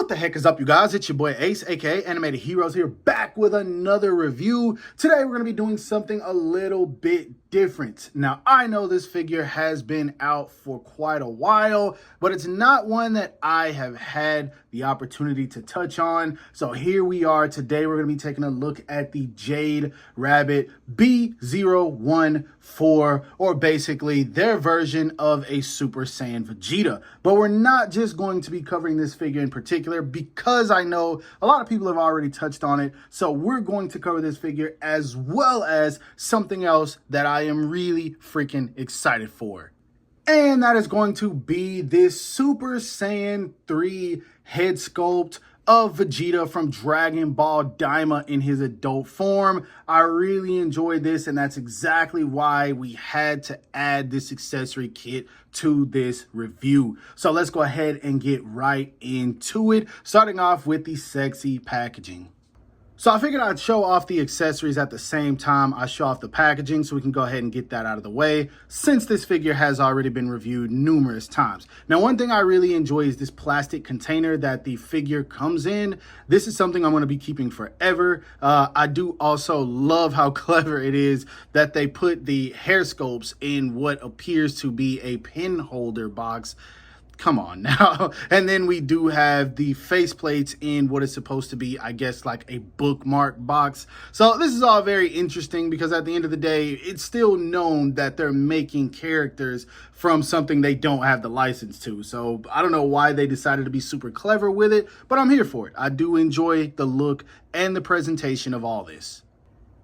What the heck is up, you guys? It's your boy Ace, aka Animated Heroes, here back with another review. Today we're going to be doing something a little bit different. Now, I know this figure has been out for quite a while, but it's not one that I have had the opportunity to touch on. So here we are. Today we're going to be taking a look at the Jade Rabbit B014, or basically their version of a Super Saiyan Vegeta. But we're not just going to be covering this figure in particular, because I know a lot of people have already touched on it. So we're going to cover this figure as well as something else that I am really freaking excited for. And that is going to be this Super Saiyan 3 head sculpt of Vegeta from Dragon Ball Daima in his adult form. I really enjoyed this, and that's exactly why we had to add this accessory kit to this review. So let's go ahead and get right into it, starting off with the sexy packaging. So I figured I'd show off the accessories at the same time I show off the packaging, so we can go ahead and get that out of the way, since this figure has already been reviewed numerous times. Now, one thing I really enjoy is this plastic container that the figure comes in. This is something I'm going to be keeping forever. I do also love how clever it is that they put the hair sculpts in what appears to be a pin holder box. Come on now. And then we do have the face plates in what is supposed to be, I guess, like a bookmark box. So this is all very interesting, because at the end of the day, it's still known that they're making characters from something they don't have the license to. So I don't know why they decided to be super clever with it, but I'm here for it. I do enjoy the look and the presentation of all this.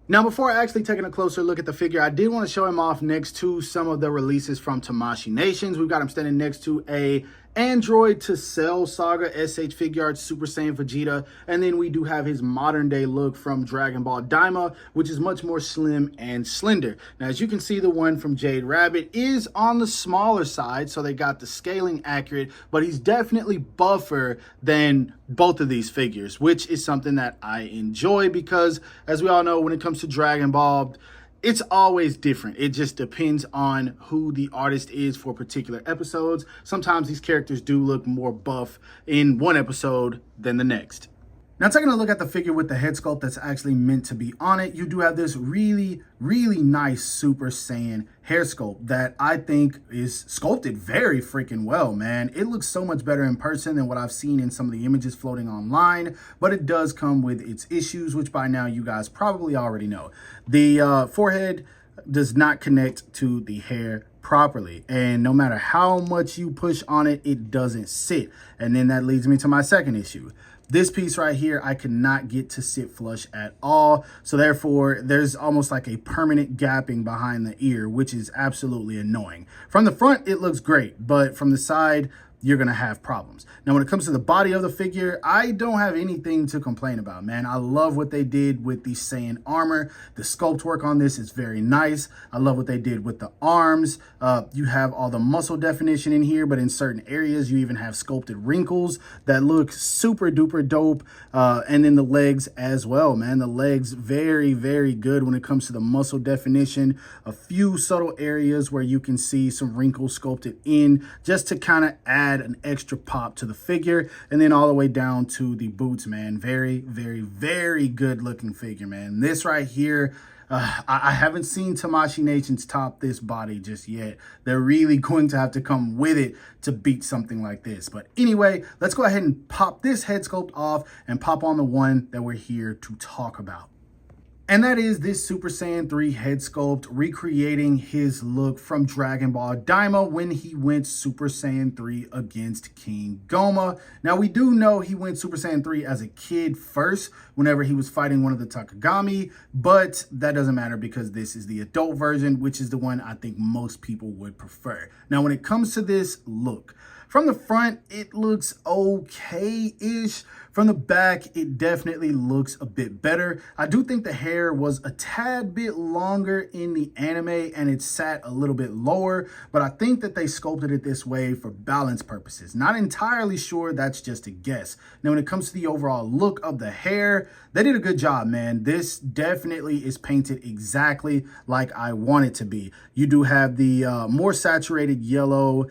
Now, before actually taking a closer look at the figure, I did want to show him off next to some of the releases from Tamashii Nations. We've got him standing next to a Android to Cell Saga SH Figuarts Super Saiyan Vegeta, and then we do have his modern day look from Dragon Ball Daima, which is much more slim and slender. Now, as you can see, the one from Jade Rabbit is on the smaller side, so they got the scaling accurate, but he's definitely buffer than both of these figures, which is something that I enjoy, because as we all know, when it comes to Dragon Ball, it's always different. It just depends on who the artist is for particular episodes. Sometimes these characters do look more buff in one episode than the next. Now, taking a look at the figure with the head sculpt that's actually meant to be on it, you do have this really nice Super Saiyan hair sculpt that I think is sculpted very freaking well, man. It looks so much better in person than what I've seen in some of the images floating online, but it does come with its issues, which by now you guys probably already know. The forehead does not connect to the hair properly, and no matter how much you push on it, it doesn't sit. And then that leads me to my second issue. This piece right here, I could not get to sit flush at all. So therefore, there's almost like a permanent gapping behind the ear, which is absolutely annoying. From the front, it looks great, but from the side, you're going to have problems. Now, when it comes to the body of the figure, I don't have anything to complain about, man. I love what they did with the Saiyan armor. The sculpt work on this is very nice. I love what they did with the arms. You have all the muscle definition in here, but in certain areas, you even have sculpted wrinkles that look super duper dope. And then the legs as well, man. The legs, very good when it comes to the muscle definition. A few subtle areas where you can see some wrinkles sculpted in, just to kind of add an extra pop to the figure. And then all the way down to the boots, man. Very good looking figure, man. This right here, I haven't seen Tamashii Nations top this body just yet. They're really going to have to come with it to beat something like this. But anyway, let's go ahead and pop this head sculpt off and pop on the one that we're here to talk about. And that is this Super Saiyan 3 head sculpt, recreating his look from Dragon Ball Daima when he went Super Saiyan 3 against King Goma. Now, we do know he went Super Saiyan 3 as a kid first, whenever he was fighting one of the Takagami, but that doesn't matter, because this is the adult version, which is the one I think most people would prefer. Now, when it comes to this look, from the front, it looks okay-ish. From the back, it definitely looks a bit better. I do think the hair was a tad bit longer in the anime and it sat a little bit lower, but I think that they sculpted it this way for balance purposes. Not entirely sure, that's just a guess. Now, when it comes to the overall look of the hair, they did a good job, man. This definitely is painted exactly like I want it to be. You do have the more saturated yellow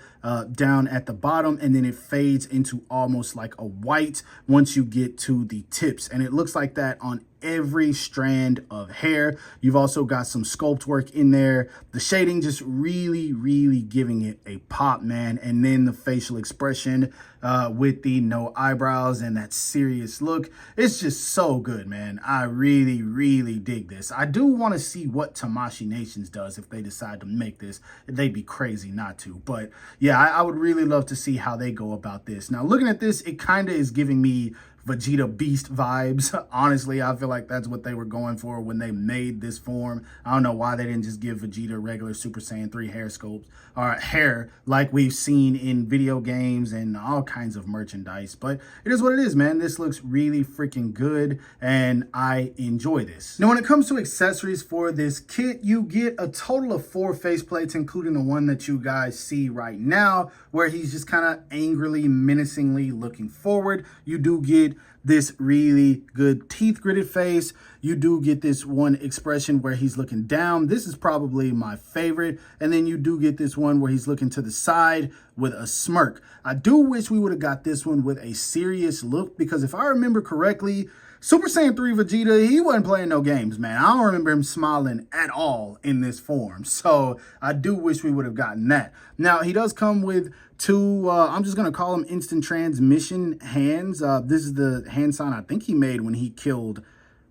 down at the bottom, and then it fades into almost like a white once you get to the tips. And it looks like that on every strand of hair. You've also got some sculpt work in there. The shading just really giving it a pop, man. And then the facial expression with the no eyebrows and that serious look. It's just so good, man. I really dig this. I do want to see what Tamashii Nations does if they decide to make this. They'd be crazy not to. But yeah, I would really love to see how they go about this. Now, looking at this, it kind of is giving me Vegeta Beast vibes. Honestly, I feel like that's what they were going for when they made this form. I don't know why they didn't just give Vegeta regular Super Saiyan 3 hair sculpts or hair like we've seen in video games and all kinds of merchandise. But it is what it is, man. This looks really freaking good and I enjoy this. Now, when it comes to accessories for this kit, you get a total of 4 faceplates, including the one that you guys see right now, where he's just kind of angrily, menacingly looking forward. You do get this really good teeth gritted face. You do get this one expression where he's looking down. This is probably my favorite. And then you do get this one where he's looking to the side with a smirk. I do wish we would have got this one with a serious look, because if I remember correctly, Super Saiyan 3 Vegeta, he wasn't playing no games, man. I don't remember him smiling at all in this form. So I do wish we would have gotten that. Now, he does come with 2, I'm just going to call them instant transmission hands. This is the hand sign I think he made when he killed,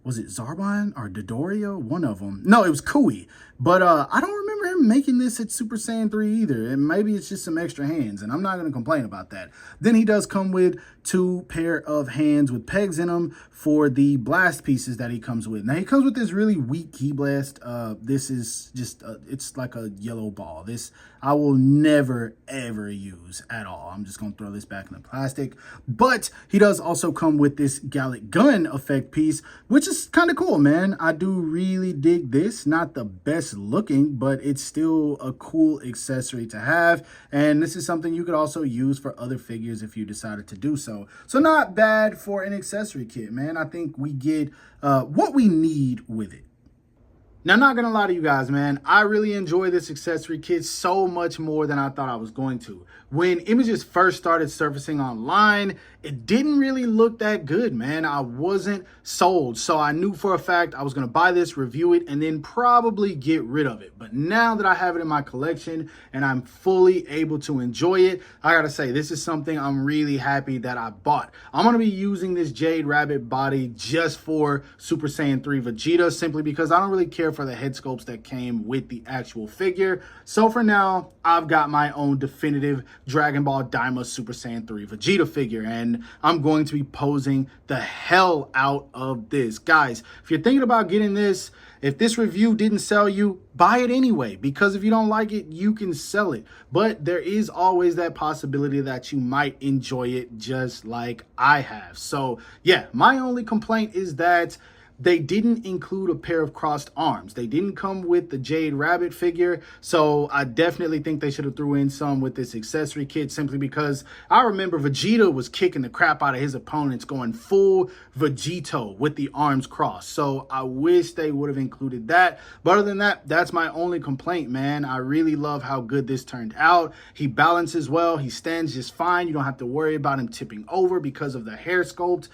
was it Zarbon or Dodoria? One of them. No, it was Kui. But I don't remember him making this at Super Saiyan 3 either. And maybe it's just some extra hands, and I'm not going to complain about that. Then he does come with 2 pair of hands with pegs in them for the blast pieces that he comes with. Now, he comes with this really weak Ki Blast. This is just, it's like a yellow ball. This I will never, ever use at all. I'm just going to throw this back in the plastic. But he does also come with this Gallic Gun effect piece, which is kind of cool, man. I do really dig this. Not the best looking, but it's still a cool accessory to have. And this is something you could also use for other figures if you decided to do so. So not bad for an accessory kit, man. I think we get what we need with it. Now, not gonna lie to you guys, man, I really enjoy this accessory kit so much more than I thought I was going to. When images first started surfacing online, it didn't really look that good, man. I wasn't sold. So I knew for a fact I was gonna buy this, review it, and then probably get rid of it. But now that I have it in my collection and I'm fully able to enjoy it, I gotta say, this is something I'm really happy that I bought. I'm gonna be using this Jade Rabbit body just for Super Saiyan 3 Vegeta, simply because I don't really care for the head sculpts that came with the actual figure. So for now, I've got my own definitive Dragon Ball Daima Super Saiyan 3 Vegeta figure, and I'm going to be posing the hell out of this. Guys, if you're thinking about getting this, if this review didn't sell you, buy it anyway, because if you don't like it, you can sell it. But there is always that possibility that you might enjoy it just like I have. So yeah, my only complaint is that they didn't include a pair of crossed arms. They didn't come with the Jade Rabbit figure, so I definitely think they should have threw in some with this accessory kit, simply because I remember Vegeta was kicking the crap out of his opponents, going full Vegeto with the arms crossed. So I wish they would have included that. But other than that, that's my only complaint, man. I really love how good this turned out. He balances well. He stands just fine. You don't have to worry about him tipping over because of the hair sculpt.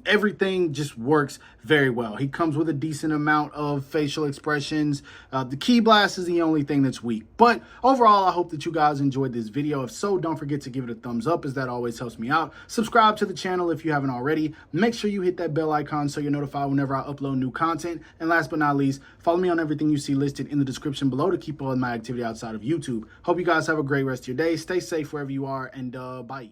Everything just works very well. He comes with a decent amount of facial expressions. The Ki Blast is the only thing that's weak. But overall, I hope that you guys enjoyed this video. If so, don't forget to give it a thumbs up, as that always helps me out. Subscribe to the channel if you haven't already. Make sure you hit that bell icon so you're notified whenever I upload new content. And last but not least, follow me on everything you see listed in the description below to keep up with my activity outside of YouTube. Hope you guys have a great rest of your day. Stay safe wherever you are, and bye.